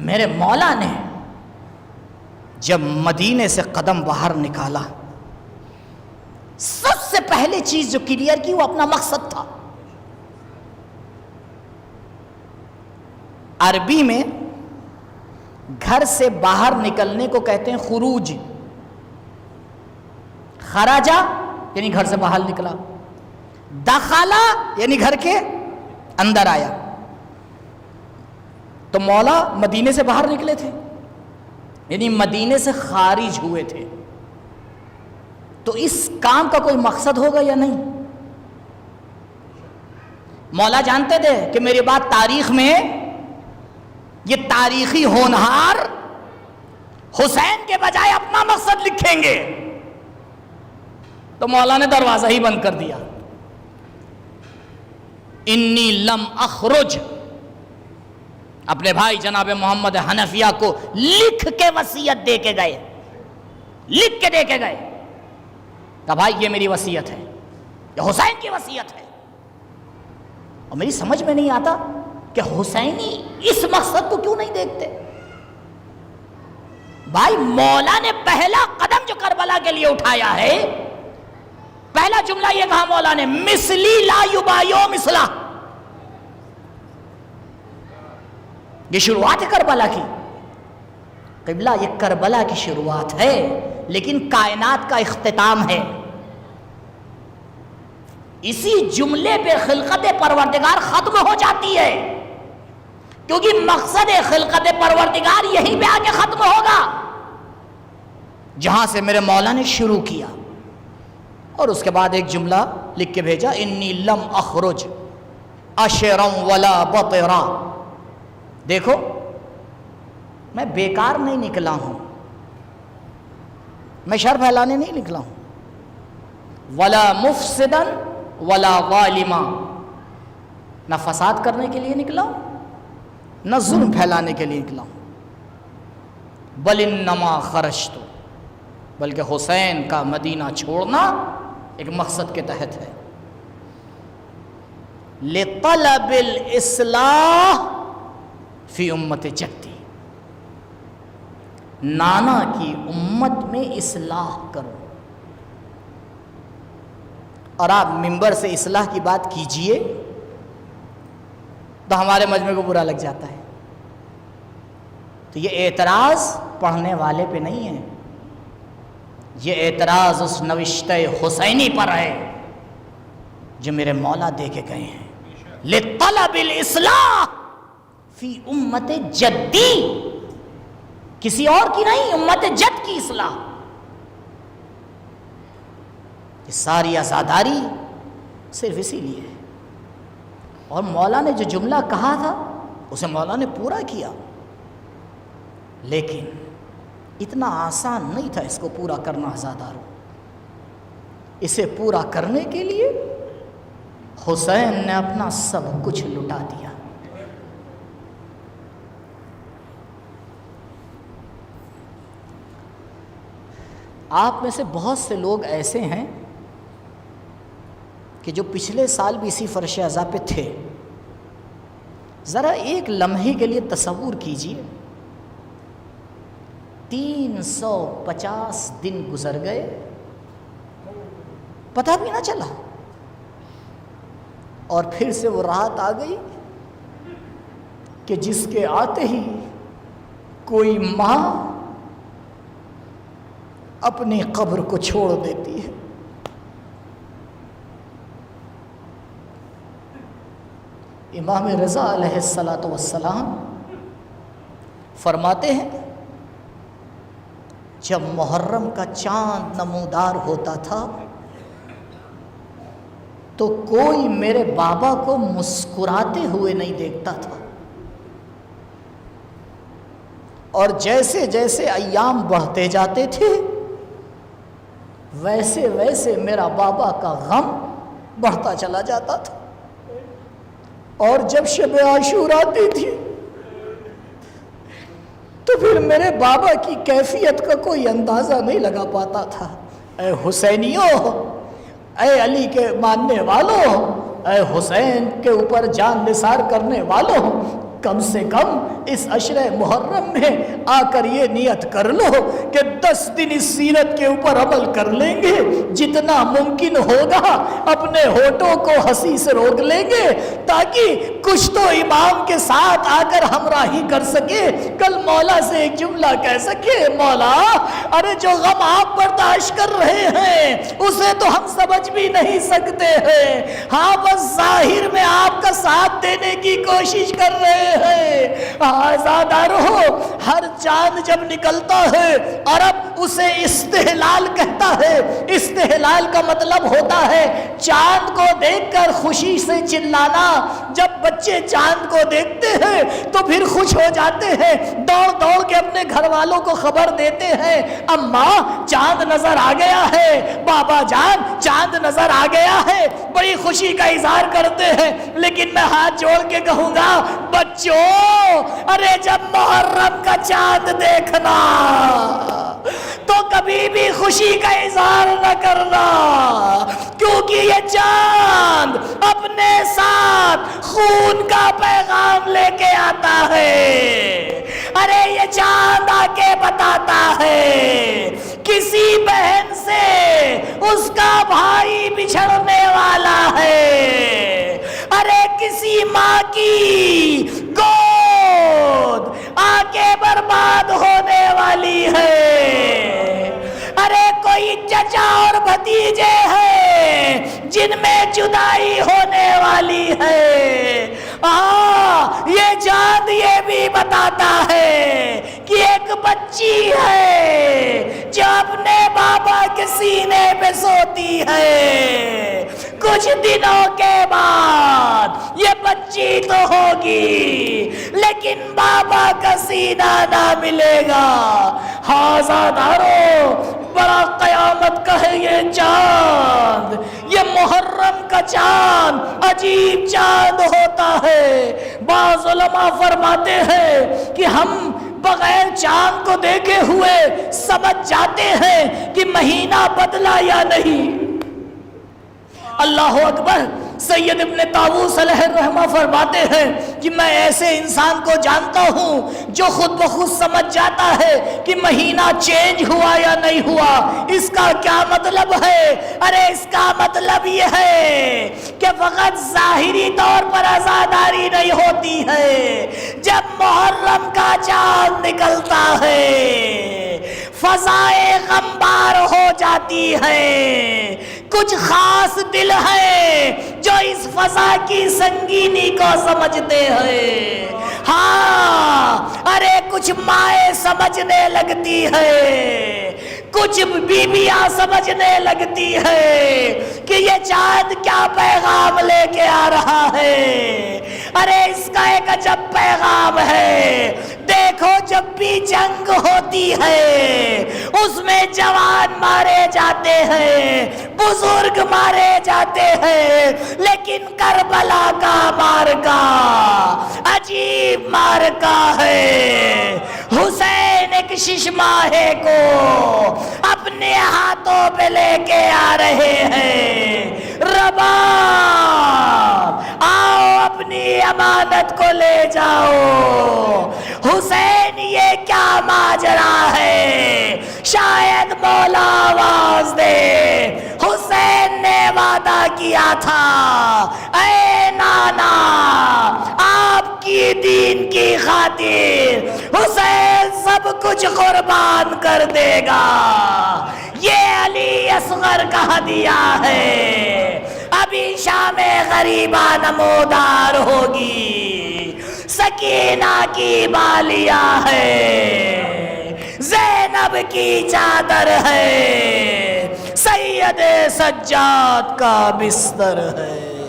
میرے مولا نے جب مدینے سے قدم باہر نکالا، سب سے پہلے چیز جو کلیئر کی وہ اپنا مقصد تھا۔ عربی میں گھر سے باہر نکلنے کو کہتے ہیں خروج۔ خراجہ یعنی گھر سے باہر نکلا، دخلا یعنی گھر کے اندر آیا۔ تو مولا مدینے سے باہر نکلے تھے، یعنی مدینے سے خارج ہوئے تھے۔ تو اس کام کا کوئی مقصد ہوگا یا نہیں؟ مولا جانتے تھے کہ میری بات تاریخ میں یہ تاریخی ہونہار حسین کے بجائے اپنا مقصد لکھیں گے، تو مولا نے دروازہ ہی بند کر دیا۔ انی لم اخرج، اپنے بھائی جناب محمد حنفیہ کو لکھ کے وصیت دے کے گئے، لکھ کے دے کے گئے کہ بھائی یہ میری وصیت ہے، یہ حسین کی وصیت ہے۔ اور میری سمجھ میں نہیں آتا کہ حسینی اس مقصد کو کیوں نہیں دیکھتے۔ بھائی مولا نے پہلا قدم جو کربلا کے لیے اٹھایا ہے، پہلا جملہ یہ کہا مولا نے، مثلی لا یبایع مثلا۔ یہ شروعات ہے کربلا کی۔ قبلہ یہ کربلا کی شروعات ہے، لیکن کائنات کا اختتام ہے۔ اسی جملے پہ خلقت پروردگار ختم ہو جاتی ہے، کیونکہ مقصد خلقت پروردگار یہیں پہ آ کے ختم ہوگا جہاں سے میرے مولا نے شروع کیا۔ اور اس کے بعد ایک جملہ لکھ کے بھیجا، انی لم اخرج اشرا ولا بطرا۔ دیکھو میں بیکار نہیں نکلا ہوں، میں شر پھیلانے نہیں نکلا ہوں، ولا مفسدا ولا ظالما، نہ فساد کرنے کے لیے نکلا ہوں نہ ظلم پھیلانے کے لیے نکلا ہوں، بل انما خرجت، بلکہ حسین کا مدینہ چھوڑنا ایک مقصد کے تحت ہے، لطلب الاصلاح فی امت جدی، نانا کی امت میں اصلاح کرو۔ اور آپ منبر سے اصلاح کی بات کیجئے تو ہمارے مجمع کو برا لگ جاتا ہے۔ تو یہ اعتراض پڑھنے والے پہ نہیں ہے، یہ اعتراض اس نوشتہ حسینی پر ہے جو میرے مولا دے کے گئے ہیں، لطلب الاصلاح فی امت جدی، کسی اور کی نہیں، امت جد کی اصلاح۔ یہ ساری عزاداری صرف اسی لیے ہے۔ اور مولا نے جو جملہ کہا تھا اسے مولا نے پورا کیا، لیکن اتنا آسان نہیں تھا اس کو پورا کرنا عزاداروں۔ اسے پورا کرنے کے لیے حسین نے اپنا سب کچھ لٹا دیا۔ آپ میں سے بہت سے لوگ ایسے ہیں کہ جو پچھلے سال بھی اسی فرش عزا پہ تھے۔ ذرا ایک لمحے کے لیے تصور کیجئے، 350 دن گزر گئے، پتہ بھی نہ چلا، اور پھر سے وہ رات آ گئی کہ جس کے آتے ہی کوئی ماں اپنی قبر کو چھوڑ دیتی ہے۔ امام رضا علیہ السلام فرماتے ہیں، جب محرم کا چاند نمودار ہوتا تھا تو کوئی میرے بابا کو مسکراتے ہوئے نہیں دیکھتا تھا، اور جیسے جیسے ایام بڑھتے جاتے تھے ویسے ویسے میرا بابا کا غم بڑھتا چلا جاتا تھا، اور جب شب عاشور آتی تھی تو پھر میرے بابا کی کیفیت کا کوئی اندازہ نہیں لگا پاتا تھا۔ اے حسینیوں، اے علی کے ماننے والوں، اے حسین کے اوپر جان نثار کرنے والوں، کم سے کم اس عشرہ محرم میں آ کر یہ نیت کر لو کہ 10 دن اس سیرت کے اوپر عمل کر لیں گے، جتنا ممکن ہوگا اپنے ہونٹوں کو ہنسی سے روک لیں گے تاکہ کچھ تو امام کے ساتھ آ کر ہمراہی کر سکے، کل مولا سے ایک جملہ کہہ سکے، مولا ارے جو غم آپ برداشت کر رہے ہیں اسے تو ہم سمجھ بھی نہیں سکتے ہیں، ہاں بس ظاہر میں آپ کا ساتھ دینے کی کوشش کر رہے ہیں۔ آزادارو، ہر چاند جب نکلتا ہے عرب اسے استحلال کہتا ہے۔ استحلال کا مطلب ہوتا ہے چاند کو دیکھ کر خوشی سے چلانا۔ جب بچے چاند کو دیکھتے ہیں تو پھر خوش ہو جاتے ہیں، دوڑ دوڑ کے اپنے گھر والوں کو خبر دیتے ہیں، اماں چاند نظر آ گیا ہے، بابا جان چاند نظر آ گیا ہے، بڑی خوشی کا اظہار کرتے ہیں۔ لیکن میں ہاتھ جوڑ کے کہوں گا بچوں، ارے جب محرم کا چاند دیکھنا تو کبھی بھی خوشی کا اظہار نہ کرنا، کیونکہ یہ چاند اپنے ساتھ خون کا پیغام لے کے آتا ہے۔ ارے یہ چاند آ کے بتاتا ہے کسی بہن سے اس کا بھائی بچھڑنے والا ہے، ارے کسی ماں کی گود آ کے برباد ہونے والی ہے، ارے کوئی چچا اور بھتیجے ہیں جن میں جدائی ہونے والی ہے۔ یہ چاند یہ بھی بتاتا ہے کہ ایک بچی ہے جو اپنے بابا کے سینے پہ سوتی ہے، کچھ دنوں کے بعد یہ بچی تو ہوگی لیکن بابا کا سینہ نہ ملے گا۔ حاضادارو، بڑا قیامت کا ہے یہ چاند، یہ محرم کا چاند عجیب چاند ہوتا ہے۔ بعض علماء فرماتے ہیں کہ ہم بغیر چاند کو دیکھے ہوئے سمجھ جاتے ہیں کہ مہینہ بدلا یا نہیں۔ اللہ اکبر۔ سید ابن طاووس علیہ الرحمہ فرماتے ہیں کہ میں ایسے انسان کو جانتا ہوں جو خود بخود سمجھ جاتا ہے کہ مہینہ چینج ہوا یا نہیں ہوا۔ اس کا کیا مطلب ہے؟ ارے اس کا مطلب یہ ہے کہ فقط ظاہری طور پر عزاداری نہیں ہوتی ہے، جب محرم کا چاند نکلتا ہے فضائیں غمبار ہو جاتی ہیں۔ کچھ خاص دل ہیں جو اس فضا کی سنگینی کو سمجھتے ہیں۔ ہاں، ارے کچھ مائیں سمجھنے لگتی ہے، کچھ بیویاں سمجھنے لگتی ہے کہ یہ چاند کیا پیغام لے کے آ رہا ہے۔ ارے اس کا ایک عجب پیغام ہے۔ دیکھو جب بھی جنگ ہوتی ہے اس میں جوان مارے جاتے ہیں، بزرگ مارے جاتے ہیں، لیکن کربلا کا مارکا عجیب مارکا ہے۔ حسین ایک ششماہے کو اپنے ہاتھوں پہ لے کے آ رہے ہیں۔ رباب آؤ اپنی امانت کو لے جاؤ۔ حسین یہ کیا ماجرا ہے؟ شاید مولا آواز دے۔ حسین نے وعدہ کیا تھا، اے نانا آپ کی دین کی خاطر حسین سب کچھ قربان کر دے گا۔ یہ علی اصغر کا ہدیہ ہے، ابھی شام غریبہ نمودار ہوگی۔ سکینہ کی بالیہ ہے، زینب کی چادر ہے، سید سجاد کا بستر ہے۔